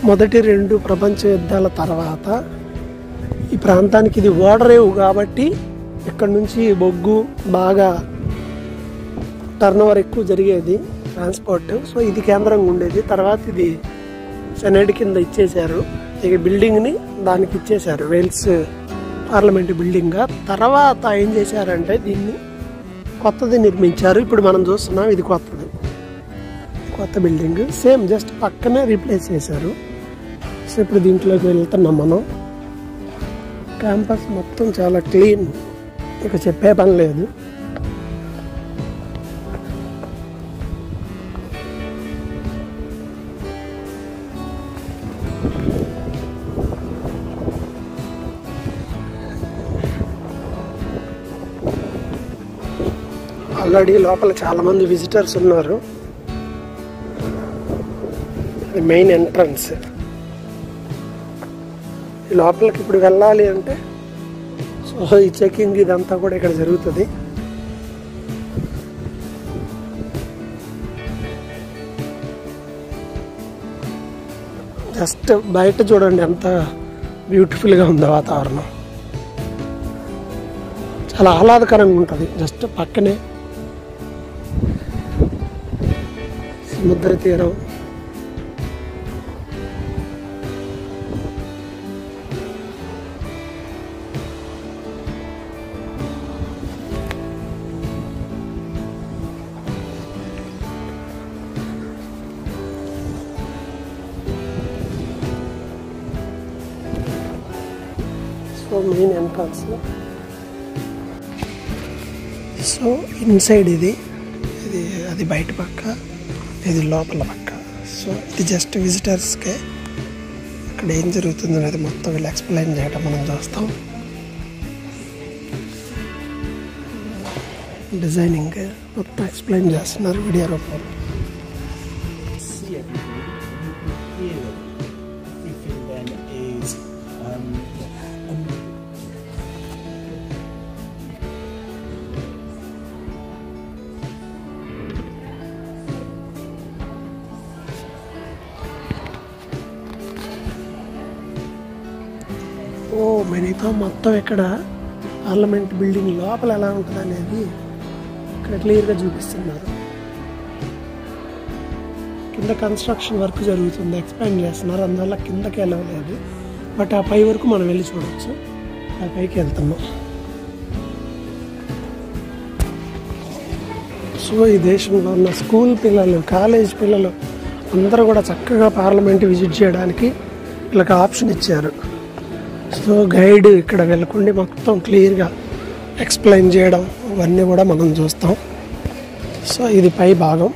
మొదటి 2 ప్రపంచ యుద్ధాల తర్వాత ఈ ప్రాంతానికి ఇది ఓడరేవు కాబట్టి ఇక్కడ నుంచి బొగ్గు బాగా టర్నోవర్ ఎక్కువ జరిగేది ట్రాన్స్పోర్ట్. సో ఇది కేంద్రంగా ఉండేది. తర్వాత ఇది సెనేట్ కింద ఇచ్చేశారు. ఇక బిల్డింగ్ని దానికి ఇచ్చేశారు, వేల్స్ పార్లమెంట్ బిల్డింగ్గా. తర్వాత ఏం చేశారంటే దీన్ని కొత్తది నిర్మించారు. ఇప్పుడు మనం చూస్తున్నాం ఇది కొత్త బిల్డింగ్. సేమ్ జస్ట్ పక్కనే రీప్లేస్ చేశారు. సో ఇప్పుడు దీంట్లోకి వెళ్తున్నాం మనం. క్యాంపస్ మొత్తం చాలా క్లీన్, ఇక చెప్పే పని లేదు. ఆల్రెడీ లోపల చాలామంది విజిటర్స్ ఉన్నారు. ఇది మెయిన్ ఎంట్రన్స్. లోపలికి ఇప్పుడు వెళ్ళాలి అంటే సో ఈ చెకింగ్ ఇదంతా కూడా ఇక్కడ జరుగుతుంది. జస్ట్ బయట చూడండి ఎంత బ్యూటిఫుల్గా ఉందో వాతావరణం. చాలా ఆహ్లాదకరంగా ఉంటుంది. జస్ట్ పక్కనే సముద్ర తీరం. So main entrance. So inside ఇది అది బయట పక్క, ఇది లోపల పక్క. సో ఇది జస్ట్ విజిటర్స్కే. ఇక్కడ ఏం జరుగుతుంది అనేది మొత్తం వీళ్ళు ఎక్స్ప్లెయిన్ చేయడం మనం చూస్తాం. డిజైనింగ్ మొత్తం ఎక్స్ప్లెయిన్ చేస్తున్నారు వీడియో రూపంలో. మనతో మొత్తం ఇక్కడ పార్లమెంట్ బిల్డింగ్ లోపల ఎలా ఉంటుంది అనేది ఇక్కడ క్లియర్గా చూపిస్తున్నారు. కింద కన్స్ట్రక్షన్ వర్క్ జరుగుతుంది, ఎక్స్పాండ్ చేస్తున్నారు, అందువల్ల కిందకి వెళ్ళలేదు. బట్ ఆ పై వరకు మనం వెళ్ళి చూడవచ్చు. ఆ పైకి వెళ్తున్నాం. సో ఈ దేశంలో ఉన్న స్కూల్ పిల్లలు, కాలేజ్ పిల్లలు అందరూ కూడా చక్కగా పార్లమెంట్ విజిట్ చేయడానికి వీళ్ళకి ఆప్షన్ ఇచ్చారు. సో గైడ్ ఇక్కడ వెళ్ళకుండా మొత్తం క్లియర్గా ఎక్స్ప్లెయిన్ చేయడం ఇవన్నీ కూడా మనం చూస్తాం. సో ఇది పై భాగం.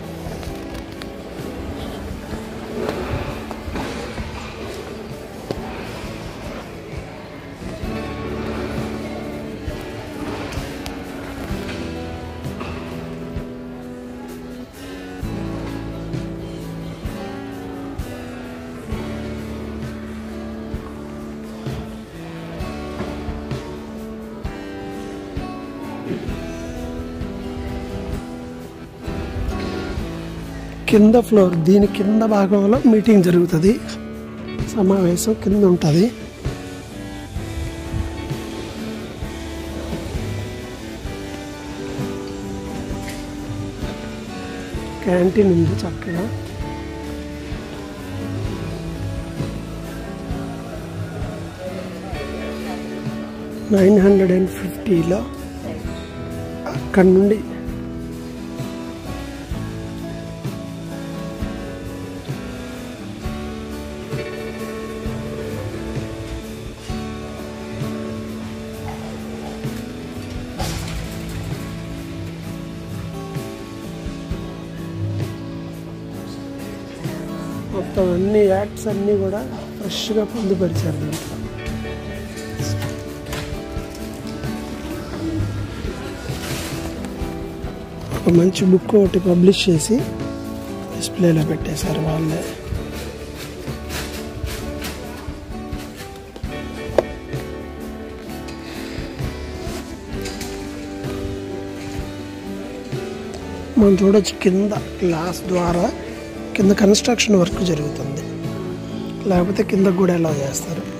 కింద ఫ్లోర్, దీని కింద భాగంలో మీటింగ్ జరుగుతుంది, సమావేశం కింద ఉంటుంది. క్యాంటీన్ ఉంది చక్కగా. $950 అక్కడి నుండి మొత్తం అన్ని యాక్ట్స్ అన్నీ కూడా ఫ్రెష్గా పొందుపరిచారు దీంట్లో. ఒక మంచి బుక్ ఒకటి పబ్లిష్ చేసి డిస్ప్లేలో పెట్టేశారు వాళ్ళే. మనం చూడొచ్చు కింద గ్లాస్ ద్వారా కింద కన్స్ట్రక్షన్ వర్క్ జరుగుతుంది. లేకపోతే కిందకు కూడా ఎలా చేస్తారు.